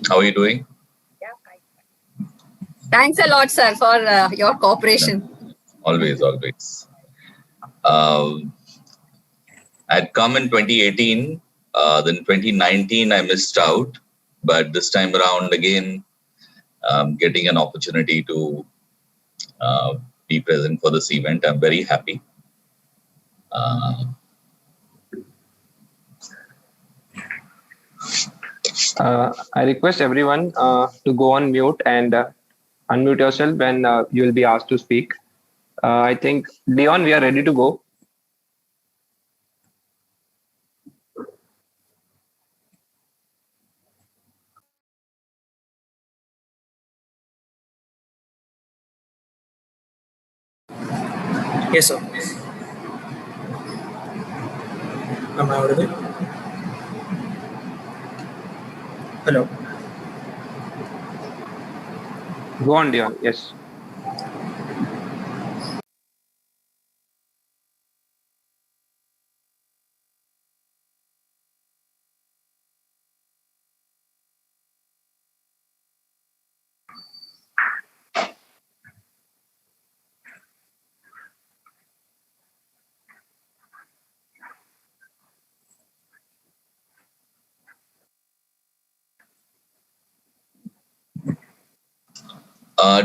How are you doing? Thanks a lot, sir, for your cooperation. Always, always. Um, I'd come in 2018, then 2019 I missed out, but this time around again, getting an opportunity to be present for this event. I'm very happy. I request everyone to go on mute and unmute yourself when you will be asked to speak. I think, Leon, we are ready to go. Yes, sir. Am I audible? Hello. Go on, Leon. Yes.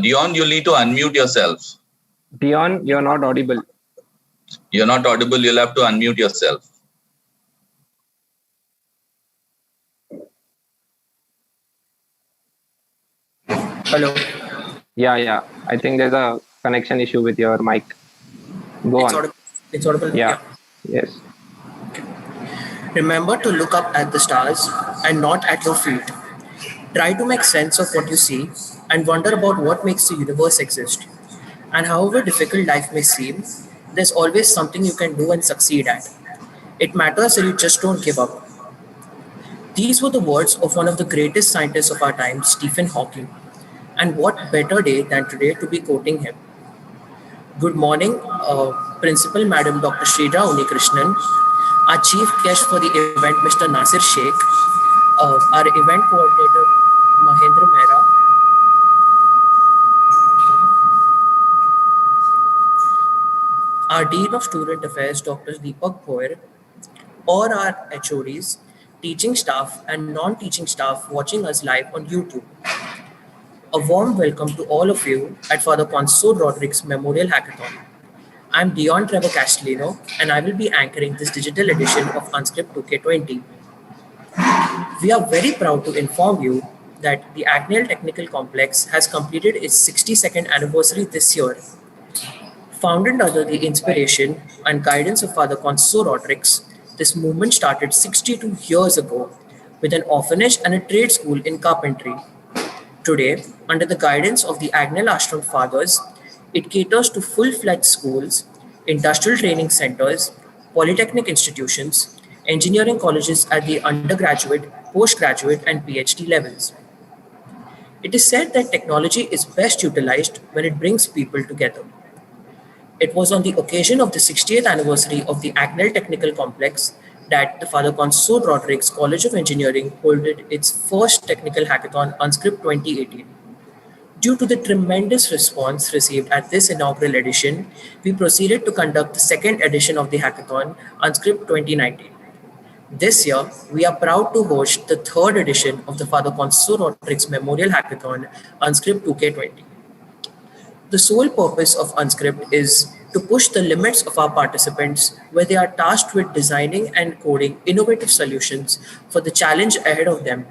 Dion, you need to unmute yourself. Leon, you're not audible. You're not audible. You'll have to unmute yourself. Hello. Yeah. I think there's a connection issue with your mic. Go on. It's audible. Yeah. Yes. Remember to look up at the stars and not at your feet. Try to make sense of what you see and wonder about what makes the universe exist. And however difficult life may seem, there's always something you can do and succeed at. It matters that you just don't give up. These were the words of one of the greatest scientists of our time, Stephen Hawking. And what better day than today to be quoting him? Good morning, Principal Madam Dr. Shrija Unikrishnan, our Chief Guest for the event, Mr. Nasir Sheikh, our event coordinator, Mahendra Mehra, our Dean of Student Affairs, Dr. Deepak Goyal, or our HODs, teaching staff and non-teaching staff watching us live on YouTube. A warm welcome to all of you at Father Conceicao Rodrigues Memorial Hackathon. I'm Dion Trevor Castellino, and I will be anchoring this digital edition of Unscript 2K20. We are very proud to inform you that the Agnel Technical Complex has completed its 62nd anniversary this year. Founded under the inspiration and guidance of Father Conceicao Rodrigues, this movement started 62 years ago with an orphanage and a trade school in carpentry. Today, under the guidance of the Agnel Ashram Fathers, it caters to full-fledged schools, industrial training centers, polytechnic institutions, engineering colleges at the undergraduate, postgraduate, and PhD levels. It is said that technology is best utilized when it brings people together. It was on the occasion of the 60th anniversary of the Agnel Technical Complex that the Father Conceicao Rodrigues College of Engineering held its first technical hackathon, Unscript 2018. Due to the tremendous response received at this inaugural edition, we proceeded to conduct the second edition of the hackathon, Unscript 2019. This year, we are proud to host the third edition of the Father Conceicao Rodrigues Memorial Hackathon, Unscript 2K20. The sole purpose of Unscript is to push the limits of our participants where they are tasked with designing and coding innovative solutions for the challenge ahead of them,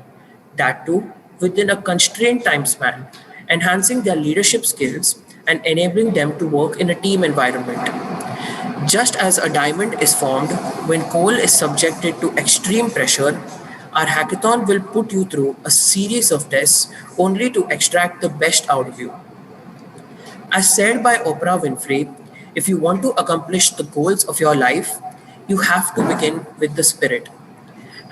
that too within a constrained time span, enhancing their leadership skills and enabling them to work in a team environment. Just as a diamond is formed when coal is subjected to extreme pressure, our hackathon will put you through a series of tests only to extract the best out of you. As said by Oprah Winfrey, if you want to accomplish the goals of your life, you have to begin with the spirit.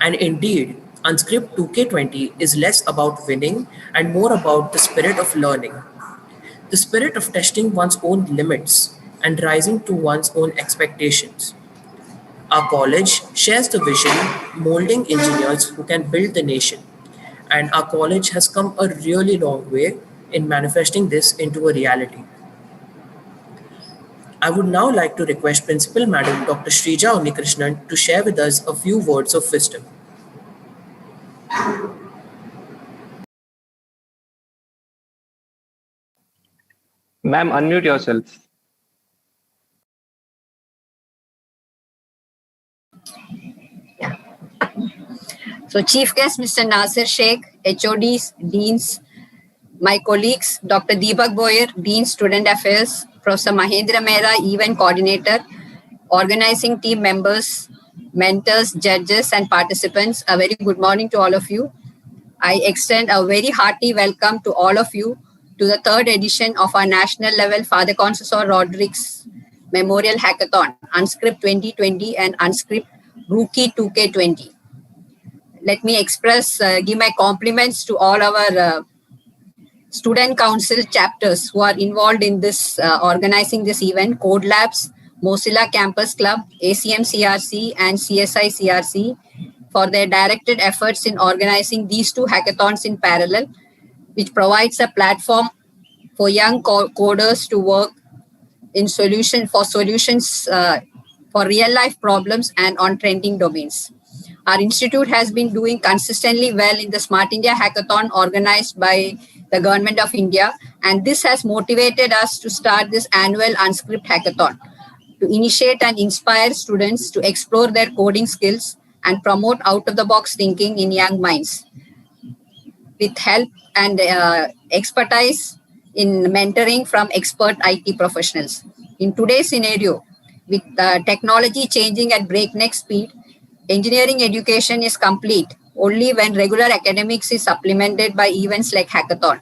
And indeed, Unscript 2K20 is less about winning and more about the spirit of learning, the spirit of testing one's own limits and rising to one's own expectations. Our college shares the vision molding engineers who can build the nation, and our college has come a really long way in manifesting this into a reality. I would now like to request Principal Madam Dr. Shrija Unnikrishnan to share with us a few words of wisdom. Ma'am, unmute yourself. So Chief Guest, Mr. Nasir Sheikh, HODs, Deans, my colleagues, Dr. Deepak Boyer, Dean Student Affairs, Professor Mahendra Mehra, Event Coordinator, organizing team members, mentors, judges, and participants, a very good morning to all of you. I extend a very hearty welcome to all of you to the third edition of our national level Father Conceicao Rodrigues Memorial Hackathon, Unscript 2020 and Unscript Rookie 2K20. Let me give my compliments to all our student council chapters who are involved in this, organizing this event, Code Labs, Mozilla Campus Club, ACM CRC, and CSI CRC for their directed efforts in organizing these two hackathons in parallel, which provides a platform for young coders to work in solutions for real life problems and on trending domains. Our institute has been doing consistently well in the Smart India Hackathon organized by the Government of India, and this has motivated us to start this annual Unscript Hackathon to initiate and inspire students to explore their coding skills and promote out-of-the-box thinking in young minds. With help and expertise in mentoring from expert IT professionals. In today's scenario, with technology changing at breakneck speed, engineering education is complete only when regular academics is supplemented by events like Hackathon.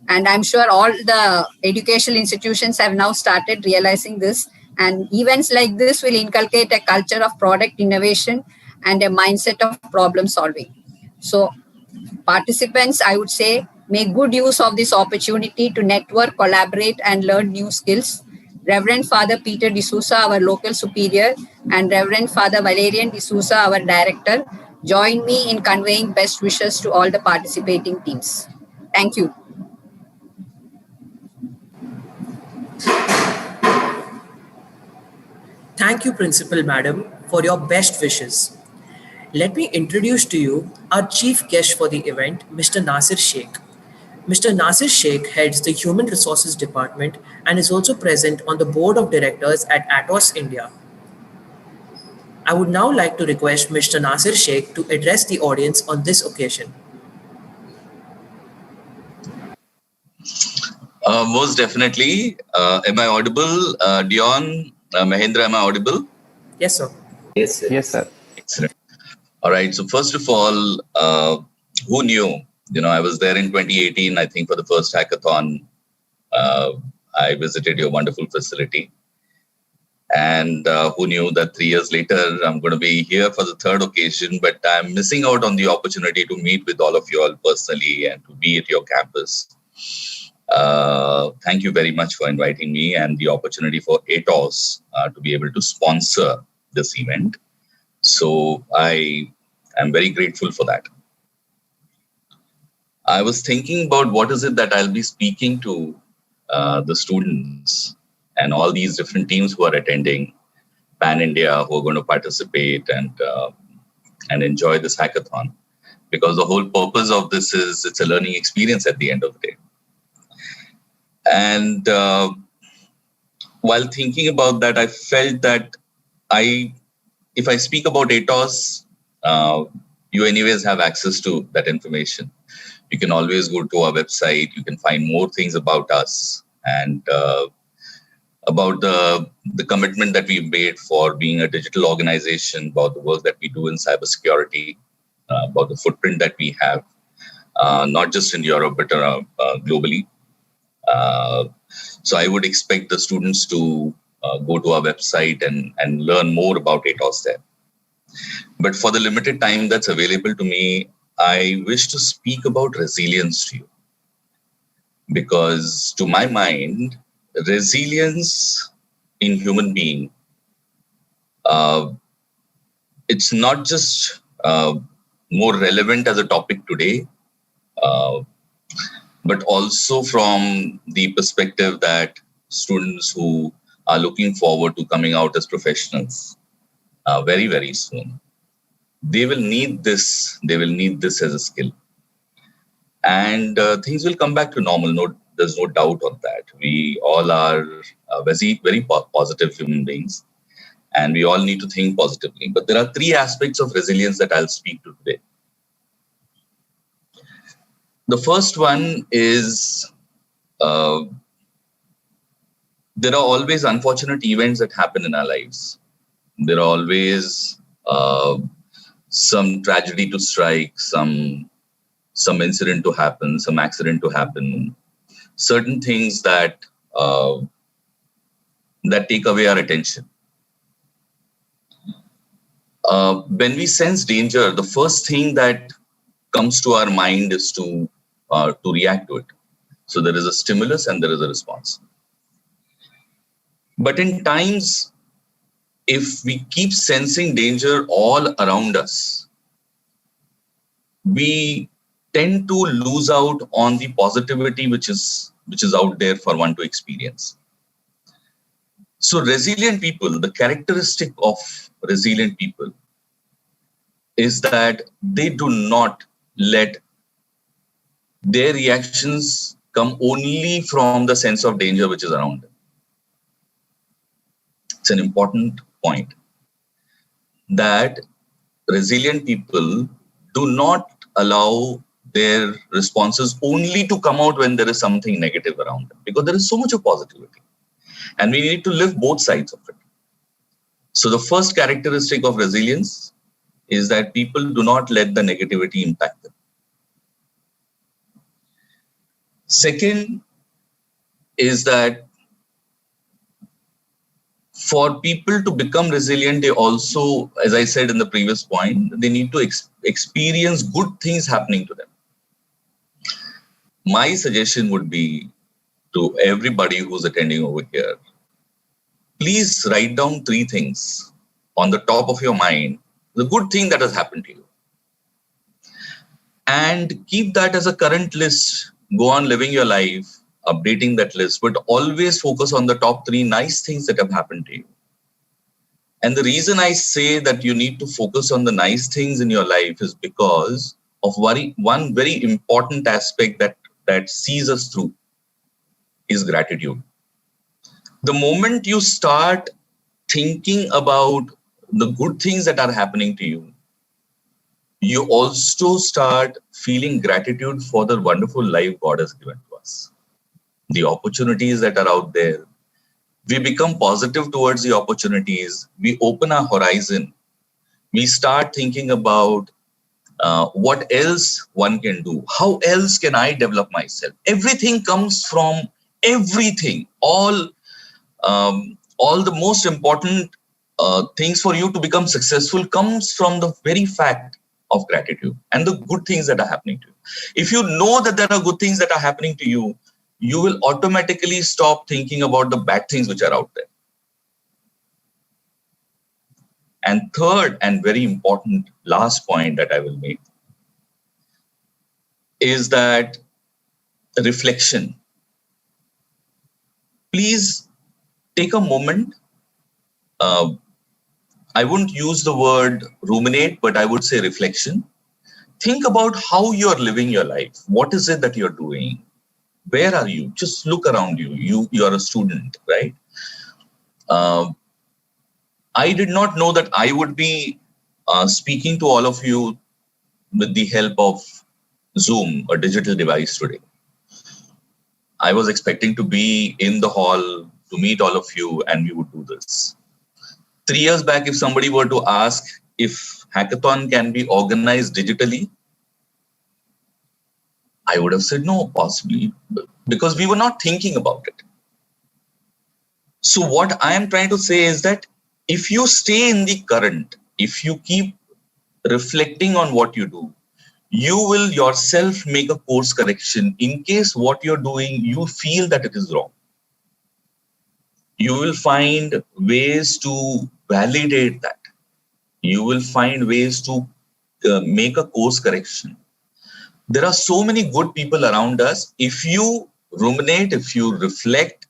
And I'm sure all the educational institutions have now started realizing this. And events like this will inculcate a culture of product innovation and a mindset of problem solving. So participants, I would say, make good use of this opportunity to network, collaborate, and learn new skills. Reverend Father Peter D'Souza, our local superior, and Reverend Father Valerian D'Souza, our director, join me in conveying best wishes to all the participating teams. Thank you. Thank you, Principal Madam, for your best wishes. Let me introduce to you our chief guest for the event, Mr. Nasir Sheikh. Mr. Nasir Sheikh heads the Human Resources Department and is also present on the Board of Directors at Atos India. I would now like to request Mr. Nasir Sheikh to address the audience on this occasion. Most definitely. Am I audible? Dion, Mahendra, am I audible? Yes, sir. Yes, sir. Excellent. All right. So first of all, who knew? I was there in 2018, I think, for the first hackathon. I visited your wonderful facility. And who knew that 3 years later, I'm going to be here for the third occasion, but I'm missing out on the opportunity to meet with all of you all personally and to be at your campus. Thank you very much for inviting me and the opportunity for ATOS to be able to sponsor this event. So I am very grateful for that. I was thinking about what is it that I'll be speaking to the students and all these different teams who are attending, Pan India, who are going to participate and enjoy this hackathon. Because the whole purpose of this is it's a learning experience at the end of the day. And while thinking about that, I felt that if I speak about ATOS, you anyways have access to that information. You can always go to our website. You can find more things about us and about the commitment that we've made for being a digital organization, about the work that we do in cybersecurity, about the footprint that we have, not just in Europe, but globally. So I would expect the students to go to our website and learn more about ATOS there. But for the limited time that's available to me, I wish to speak about resilience to you. Because to my mind, resilience in human being, it's not just more relevant as a topic today, uh, but also from the perspective that students who are looking forward to coming out as professionals very, very soon, they will need this. They will need this as a skill. And things will come back to normal. No, there's no doubt on that. We all are very, very positive human beings, and we all need to think positively. But there are three aspects of resilience that I'll speak to today. The first one is there are always unfortunate events that happen in our lives. There are always some tragedy to strike, some incident to happen, some accident to happen, certain things that that take away our attention. When we sense danger, the first thing that comes to our mind is to react to it. So there is a stimulus and there is a response. But in times, if we keep sensing danger all around us, we tend to lose out on the positivity which is out there for one to experience. So resilient people, the characteristic of resilient people is that they do not let their reactions come only from the sense of danger which is around them. It's an important point that resilient people do not allow their responses only to come out when there is something negative around them, because there is so much of positivity and we need to live both sides of it. So the first characteristic of resilience is that people do not let the negativity impact them. Second is that for people to become resilient, they also, as I said in the previous point, they need to experience good things happening to them. My suggestion would be to everybody who's attending over here, please write down 3 things on the top of your mind, the good thing that has happened to you. And keep that as a current list. Go on living your life, updating that list, but always focus on the top 3 nice things that have happened to you. And the reason I say that you need to focus on the nice things in your life is because of one very important aspect that sees us through is gratitude. The moment you start thinking about the good things that are happening to you, you also start feeling gratitude for the wonderful life God has given to us. The opportunities that are out there, we become positive towards the opportunities. We open our horizon. We start thinking about what else one can do. How else can I develop myself? Everything comes from everything. All the most important things for you to become successful comes from the very fact of gratitude and the good things that are happening to you. If you know that there are good things that are happening to you, you will automatically stop thinking about the bad things which are out there. And third and very important last point that I will make is that reflection. Please take a moment. I wouldn't use the word ruminate, but I would say reflection. Think about how you're living your life. What is it that you're doing? Where are you? Just look around you. You're a student, right? I did not know that I would be speaking to all of you with the help of Zoom, a digital device today. I was expecting to be in the hall to meet all of you and we would do this. 3 years back, if somebody were to ask if Hackathon can be organized digitally, I would have said no, possibly, because we were not thinking about it. So what I am trying to say is that if you stay in the current, if you keep reflecting on what you do, you will yourself make a course correction in case what you're doing, you feel that it is wrong. You will find ways to validate that. You will find ways to make a course correction. There are so many good people around us. If you ruminate, if you reflect,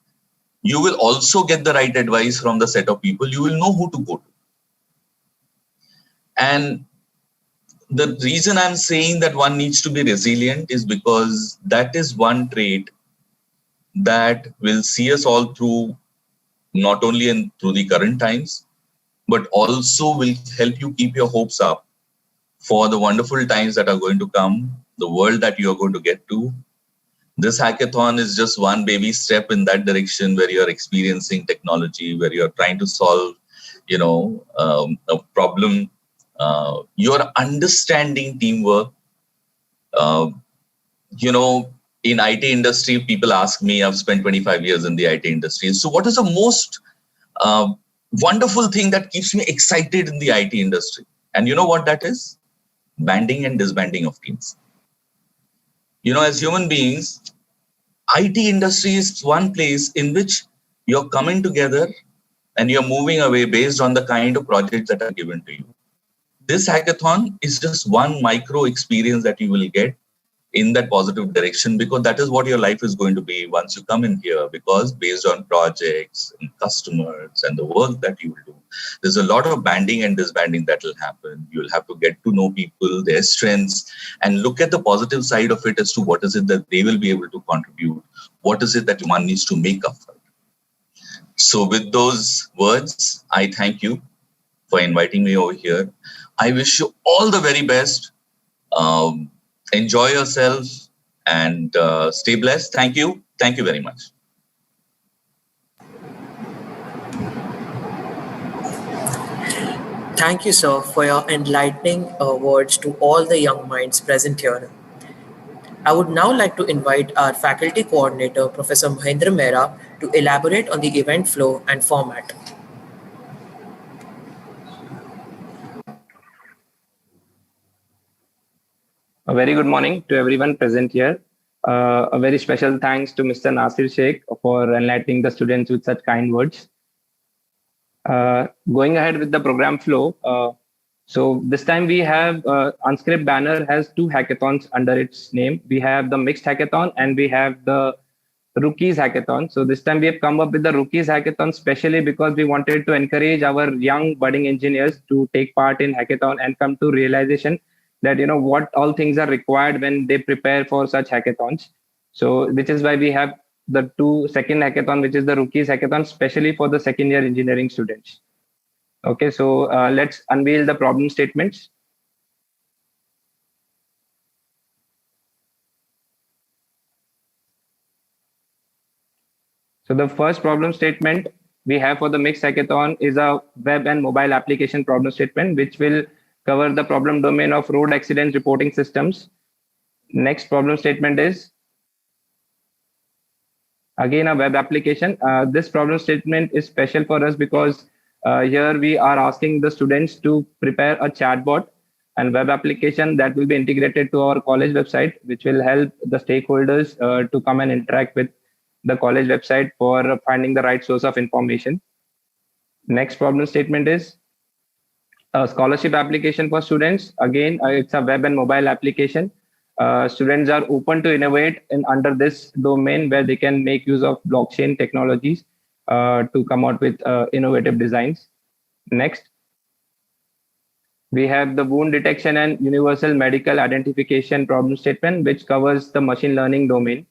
you will also get the right advice from the set of people. You will know who to go to. And the reason I'm saying that one needs to be resilient is because that is one trait that will see us all through, not only through the current times, but also will help you keep your hopes up for the wonderful times that are going to come, the world that you are going to get to. This hackathon is just one baby step in that direction, where you're experiencing technology, where you're trying to solve, a problem. You're understanding teamwork. In IT industry, people ask me, I've spent 25 years in the IT industry. So what is the most wonderful thing that keeps me excited in the IT industry? And you know what that is? Banding and disbanding of teams. As human beings, IT industry is one place in which you're coming together and you're moving away based on the kind of projects that are given to you. This hackathon is just one micro experience that you will get in that positive direction, because that is what your life is going to be once you come in here, because based on projects and customers and the work that you will do, there's a lot of banding and disbanding that will happen. You'll have to get to know people, their strengths, and look at the positive side of it as to what is it that they will be able to contribute, what is it that one needs to make up for it. So with those words, I thank you for inviting me over here. I wish you all the very best. Enjoy yourself and stay blessed. Thank you. Thank you very much. Thank you, sir, for your enlightening words to all the young minds present here. I would now like to invite our faculty coordinator, Professor Mahendra Mehra, to elaborate on the event flow and format. A very good morning to everyone present here. A very special thanks to Mr. Nasir Sheikh for enlightening the students with such kind words. Going ahead with the program flow. So this time we have Unscript banner has two hackathons under its name. We have the mixed hackathon and we have the Rookies hackathon. So this time we have come up with the Rookies hackathon specially because we wanted to encourage our young budding engineers to take part in hackathon and come to realization that what all things are required when they prepare for such hackathons. So which is why we have the second hackathon, which is the Rookies hackathon, specially for the second year engineering students. Okay, so let's unveil the problem statements. So the first problem statement we have for the mixed hackathon is a web and mobile application problem statement, which will cover the problem domain of road accident reporting systems. Next problem statement is again a web application. This problem statement is special for us because here we are asking the students to prepare a chatbot and web application that will be integrated to our college website, which will help the stakeholders to come and interact with the college website for finding the right source of information. Next problem statement is a scholarship application for students. Again, it's a web and mobile application. Students are open to innovate under this domain where they can make use of blockchain technologies to come out with innovative designs. Next, we have the wound detection and universal medical identification problem statement, which covers the machine learning domain.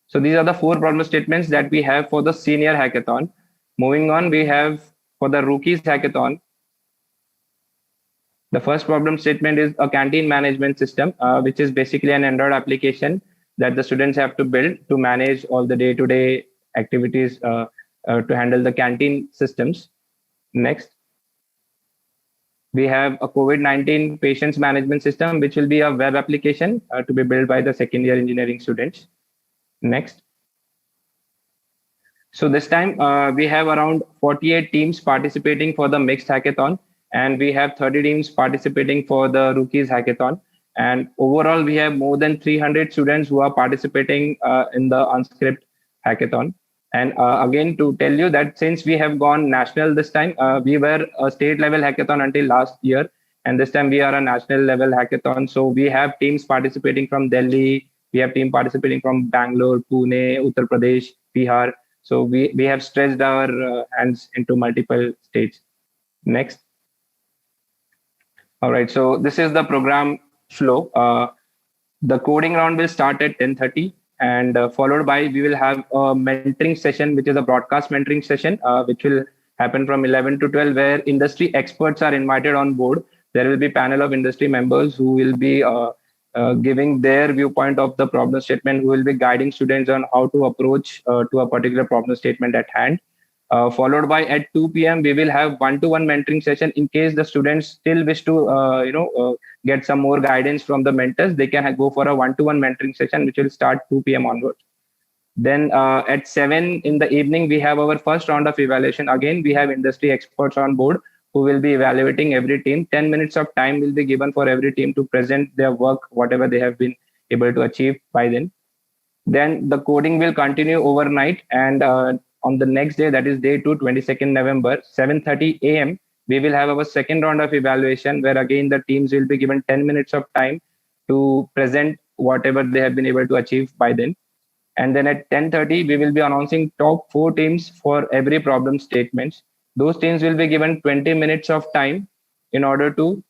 So these are the four problem statements that we have for the senior hackathon. Moving on, we have for the Rookies hackathon. The first problem statement is a canteen management system, which is basically an Android application that the students have to build to manage all the day-to-day activities to handle the canteen systems. Next, we have a COVID-19 patients management system, which will be a web application to be built by the second year engineering students. Next. So this time we have around 48 teams participating for the mixed hackathon, and we have 30 teams participating for the Rookies hackathon. And overall, we have more than 300 students who are participating in the Unscript hackathon. And again, to tell you that since we have gone national this time, we were a state level hackathon until last year, And this time we are a national level hackathon. So we have teams participating from Delhi. We have team participating from Bangalore, Pune, Uttar Pradesh, Bihar. So we have stretched our hands into multiple states. Next. All right. So this is the program flow. The coding round will start at 10:30, and followed by we will have a mentoring session, which is a broadcast mentoring session, which will happen from 11 to 12, where industry experts are invited on board. There will be panel of industry members who will be giving their viewpoint of the problem statement, who will be guiding students on how to approach to a particular problem statement at hand. Followed by at 2 p.m. we will have one-to-one mentoring session. In case the students still wish to get some more guidance from the mentors, they can go for a one-to-one mentoring session, which will start 2 p.m. onwards. Then at 7 in the evening, we have our first round of evaluation. Again, we have industry experts on board who will be evaluating every team. 10 minutes of time will be given for every team to present their work, whatever they have been able to achieve by then. Then the coding will continue overnight, and on the next day, that is day 2, 22nd November, 7:30 a.m., we will have our second round of evaluation, where again the teams will be given 10 minutes of time to present whatever they have been able to achieve by then. And then at 10:30, we will be announcing top 4 teams for every problem statements. Those teams will be given 20 minutes of time in order to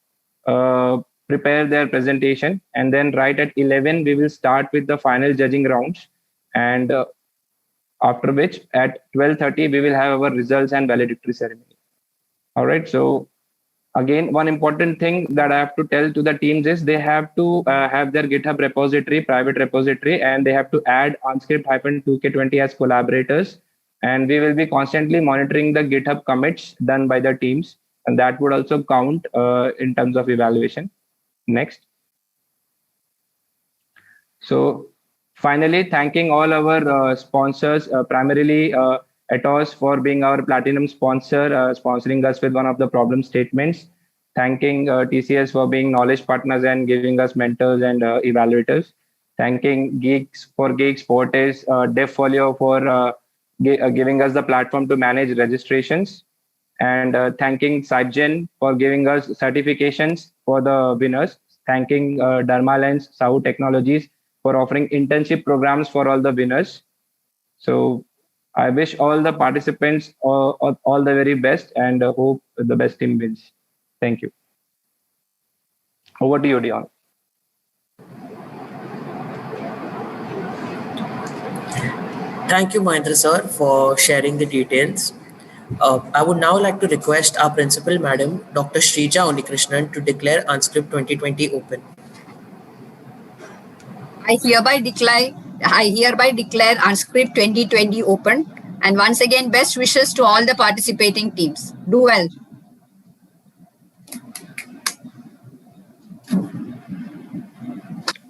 prepare their presentation. And then right at 11, we will start with the final judging rounds. And after which at 12:30, we will have our results and valedictory ceremony. All right. So again, one important thing that I have to tell to the teams is they have to have their GitHub repository, private repository, and they have to add Unscript-2K20 as collaborators. And we will be constantly monitoring the GitHub commits done by the teams. And that would also count in terms of evaluation. Next. So finally, thanking all our sponsors, primarily Atos for being our platinum sponsor, sponsoring us with one of the problem statements. Thanking TCS for being knowledge partners and giving us mentors and evaluators. Thanking Geeks, Fortis, DevFolio for giving us the platform to manage registrations. And thanking SiteGen for giving us certifications for the winners. Thanking Dermalens, Sahu Technologies for offering internship programs for all the winners. So I wish all the participants all the very best, and hope the best team wins. Thank you. Over to you, Dion. Thank you, Mahendra sir, for sharing the details. I would now like to request our principal, Madam Dr. Shrija Unikrishnan, to declare Unscript 2020 open. I hereby declare Unscript 2020 open. And once again, best wishes to all the participating teams. Do well.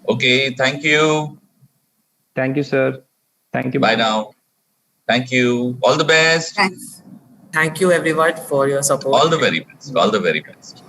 Okay, thank you. Thank you, sir. Thank you. Bye now. Thank you. All the best. Thanks. Thank you, everyone, for your support. All the very best. All the very best.